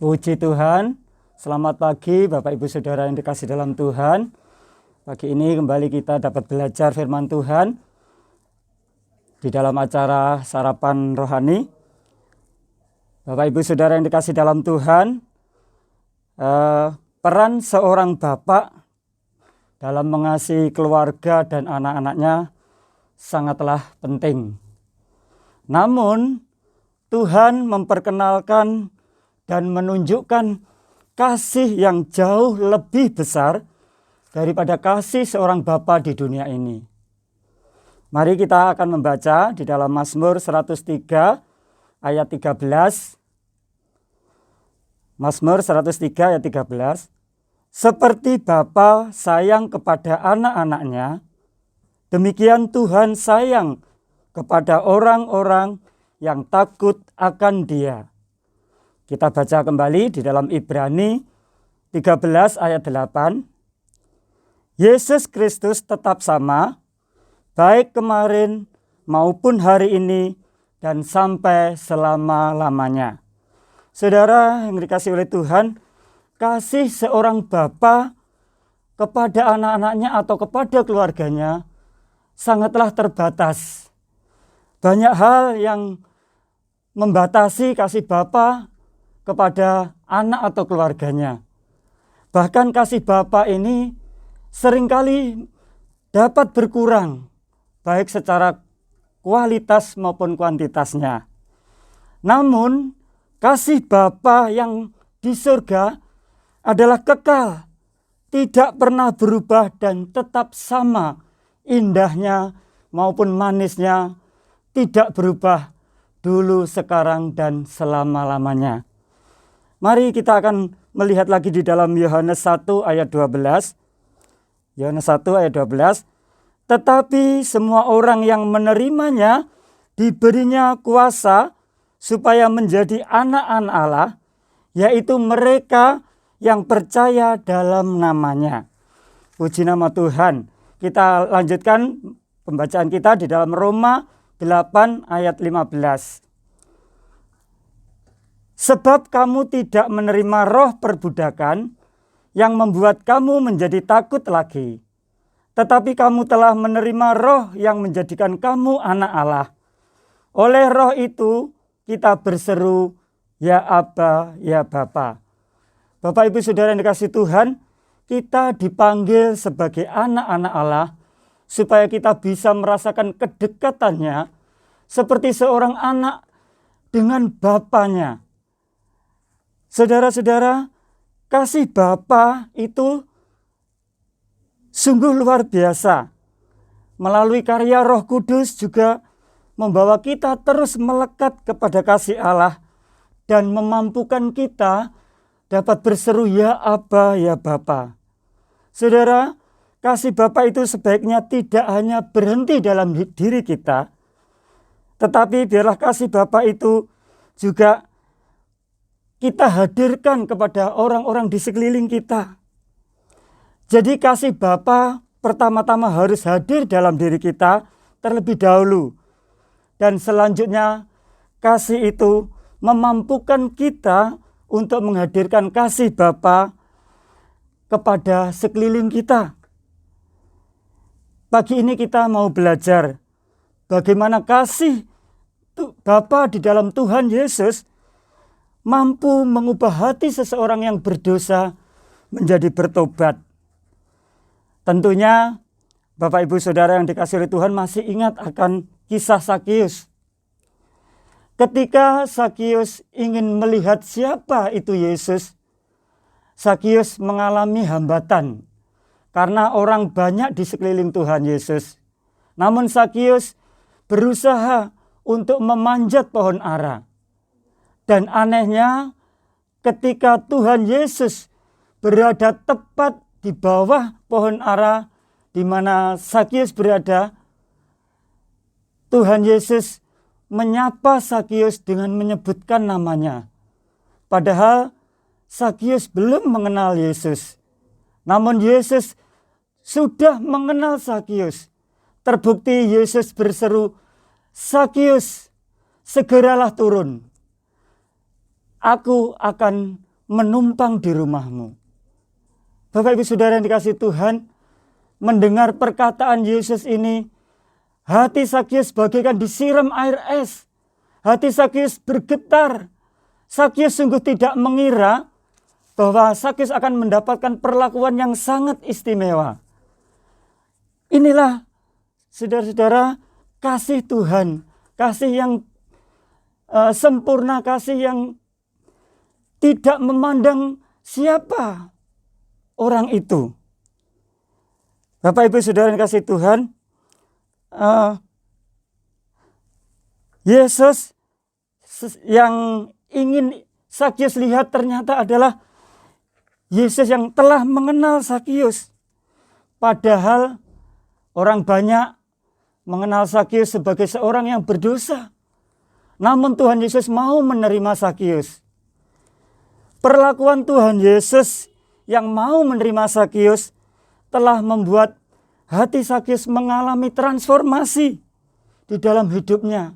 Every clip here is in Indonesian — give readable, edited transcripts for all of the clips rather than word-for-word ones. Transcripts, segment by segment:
Puji Tuhan, selamat pagi Bapak Ibu Saudara yang dikasih dalam Tuhan. Pagi ini kembali kita dapat belajar firman Tuhan di dalam acara Sarapan Rohani. Bapak Ibu Saudara yang dikasih dalam Tuhan, peran seorang bapak dalam mengasihi keluarga dan anak-anaknya sangatlah penting. Namun Tuhan memperkenalkan dan menunjukkan kasih yang jauh lebih besar daripada kasih seorang bapa di dunia ini. Mari kita akan membaca di dalam Mazmur 103 ayat 13. Mazmur 103 ayat 13. Seperti bapa sayang kepada anak-anaknya, demikian Tuhan sayang kepada orang-orang yang takut akan Dia. Kita baca kembali di dalam Ibrani 13 ayat 8. Yesus Kristus tetap sama, baik kemarin maupun hari ini dan sampai selama-lamanya. Saudara yang dikasihi oleh Tuhan, kasih seorang bapa kepada anak-anaknya atau kepada keluarganya sangatlah terbatas. Banyak hal yang membatasi kasih bapa kepada anak atau keluarganya. Bahkan kasih bapa ini seringkali dapat berkurang, baik secara kualitas maupun kuantitasnya. Namun, kasih bapa yang di surga adalah kekal, tidak pernah berubah dan tetap sama indahnya maupun manisnya, tidak berubah dulu, sekarang, dan selama-lamanya. Mari kita akan melihat lagi di dalam Yohanes 1 ayat 12. Yohanes 1 ayat 12. Tetapi semua orang yang menerimanya diberinya kuasa supaya menjadi anak-anak Allah, yaitu mereka yang percaya dalam namanya. Puji nama Tuhan. Kita lanjutkan pembacaan kita di dalam Roma 8 ayat 15. Sebab kamu tidak menerima roh perbudakan yang membuat kamu menjadi takut lagi, tetapi kamu telah menerima roh yang menjadikan kamu anak Allah. Oleh roh itu kita berseru, ya Aba, ya Bapa. Bapak Ibu Saudara yang dikasihi Tuhan, kita dipanggil sebagai anak-anak Allah supaya kita bisa merasakan kedekatannya seperti seorang anak dengan bapanya. Saudara-saudara, kasih bapa itu sungguh luar biasa. Melalui karya Roh Kudus juga membawa kita terus melekat kepada kasih Allah dan memampukan kita dapat berseru, ya Aba, ya Bapa. Saudara, kasih bapa itu sebaiknya tidak hanya berhenti dalam diri kita, tetapi biarlah kasih bapa itu juga kita hadirkan kepada orang-orang di sekeliling kita. Jadi kasih bapa pertama-tama harus hadir dalam diri kita terlebih dahulu. Dan selanjutnya kasih itu memampukan kita untuk menghadirkan kasih bapa kepada sekeliling kita. Pagi ini kita mau belajar bagaimana kasih Bapa di dalam Tuhan Yesus mampu mengubah hati seseorang yang berdosa menjadi bertobat. Tentunya Bapak Ibu Saudara yang dikasihi oleh Tuhan masih ingat akan kisah Sakius. Ketika Sakius ingin melihat siapa itu Yesus, Sakius mengalami hambatan karena orang banyak di sekeliling Tuhan Yesus. Namun Sakius berusaha untuk memanjat pohon ara. Dan anehnya ketika Tuhan Yesus berada tepat di bawah pohon ara di mana Sakius berada, Tuhan Yesus menyapa Sakius dengan menyebutkan namanya. Padahal Sakius belum mengenal Yesus. Namun Yesus sudah mengenal Sakius. Terbukti Yesus berseru, Sakius, segeralah turun. Aku akan menumpang di rumahmu. Bapak Ibu Saudara yang dikasihi Tuhan, mendengar perkataan Yesus ini, hati Sakius bagaikan disiram air es. Hati Sakius bergetar. Sakius sungguh tidak mengira bahwa Sakius akan mendapatkan perlakuan yang sangat istimewa. Inilah saudara-saudara kasih Tuhan, kasih yang sempurna, kasih yang tidak memandang siapa orang itu. Bapak Ibu Saudara yang kasih Tuhan, Yesus yang ingin Sakius lihat ternyata adalah Yesus yang telah mengenal Sakius. Padahal orang banyak mengenal Sakius sebagai seorang yang berdosa. Namun Tuhan Yesus mau menerima Sakius. Perlakuan Tuhan Yesus yang mau menerima Sakius telah membuat hati Sakius mengalami transformasi di dalam hidupnya.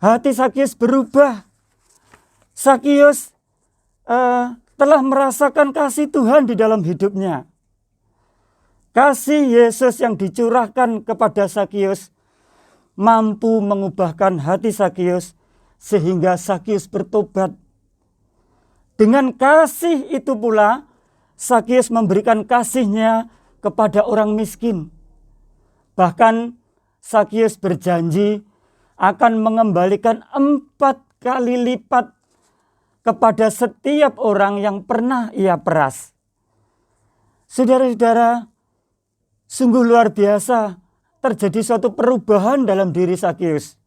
Hati Sakius berubah. Sakius telah merasakan kasih Tuhan di dalam hidupnya. Kasih Yesus yang dicurahkan kepada Sakius mampu mengubahkan hati Sakius sehingga Sakius bertobat. Dengan kasih itu pula Sakius memberikan kasihnya kepada orang miskin. Bahkan Sakius berjanji akan mengembalikan 4 kali lipat kepada setiap orang yang pernah ia peras. Saudara-saudara, sungguh luar biasa terjadi suatu perubahan dalam diri Sakius.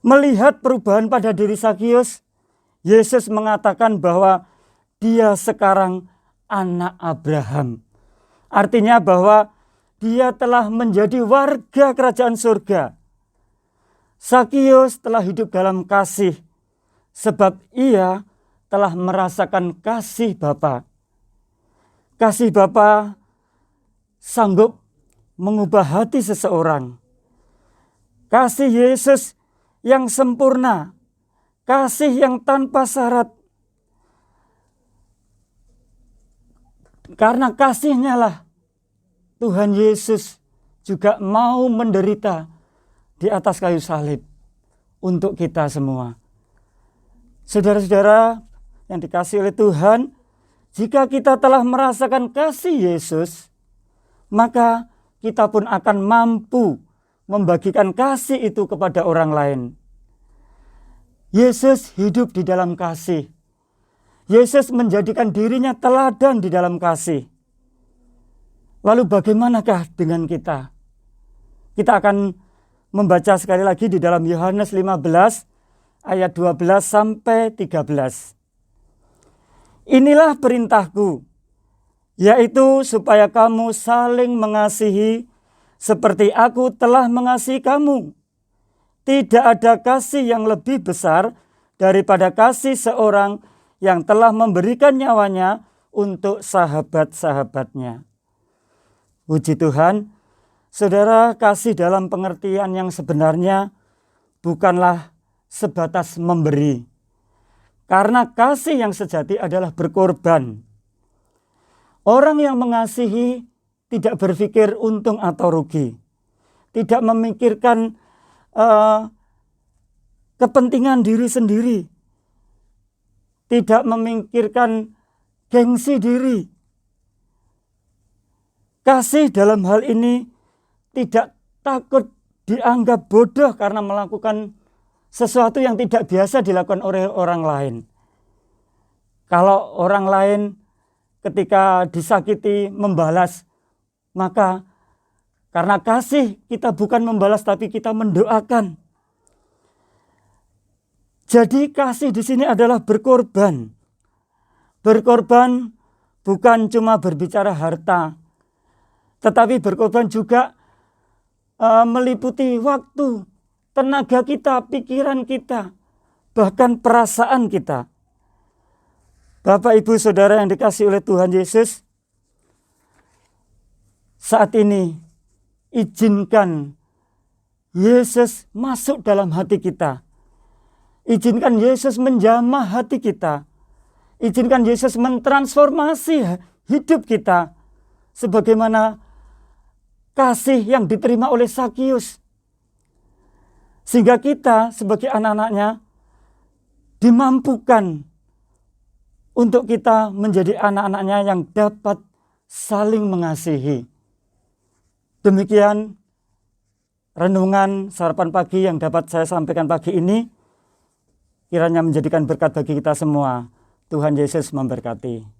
Melihat perubahan pada diri Sakius, Yesus mengatakan bahwa dia sekarang anak Abraham. Artinya bahwa dia telah menjadi warga kerajaan surga. Sakius telah hidup dalam kasih, sebab ia telah merasakan kasih Bapa. Kasih Bapa sanggup mengubah hati seseorang. Kasih Yesus yang sempurna, kasih yang tanpa syarat. Karena kasihnya lah Tuhan Yesus juga mau menderita di atas kayu salib untuk kita semua. Saudara-saudara yang dikasihi oleh Tuhan, jika kita telah merasakan kasih Yesus, maka kita pun akan mampu membagikan kasih itu kepada orang lain. Yesus hidup di dalam kasih. Yesus menjadikan dirinya teladan di dalam kasih. Lalu bagaimanakah dengan kita? Kita akan membaca sekali lagi di dalam Yohanes 15 ayat 12 sampai 13. Inilah perintahku, yaitu supaya kamu saling mengasihi seperti aku telah mengasihi kamu. Tidak ada kasih yang lebih besar daripada kasih seorang yang telah memberikan nyawanya untuk sahabat-sahabatnya. Puji Tuhan, saudara, kasih dalam pengertian yang sebenarnya bukanlah sebatas memberi. Karena kasih yang sejati adalah berkorban. Orang yang mengasihi tidak berpikir untung atau rugi. Tidak memikirkan kepentingan diri sendiri. Tidak memikirkan gengsi diri. Kasih dalam hal ini tidak takut dianggap bodoh karena melakukan sesuatu yang tidak biasa dilakukan oleh orang lain. Kalau orang lain ketika disakiti membalas, maka karena kasih kita bukan membalas tapi kita mendoakan. Jadi kasih di sini adalah berkorban. Berkorban bukan cuma berbicara harta, tetapi berkorban juga meliputi waktu, tenaga kita, pikiran kita, bahkan perasaan kita. Bapak, Ibu, Saudara yang dikasihi oleh Tuhan Yesus, saat ini izinkan Yesus masuk dalam hati kita. Izinkan Yesus menjamah hati kita. Izinkan Yesus mentransformasi hidup kita sebagaimana kasih yang diterima oleh Zakius. Sehingga kita sebagai anak-anaknya dimampukan untuk kita menjadi anak-anaknya yang dapat saling mengasihi. Demikian renungan sarapan pagi yang dapat saya sampaikan pagi ini. Kiranya menjadikan berkat bagi kita semua. Tuhan Yesus memberkati.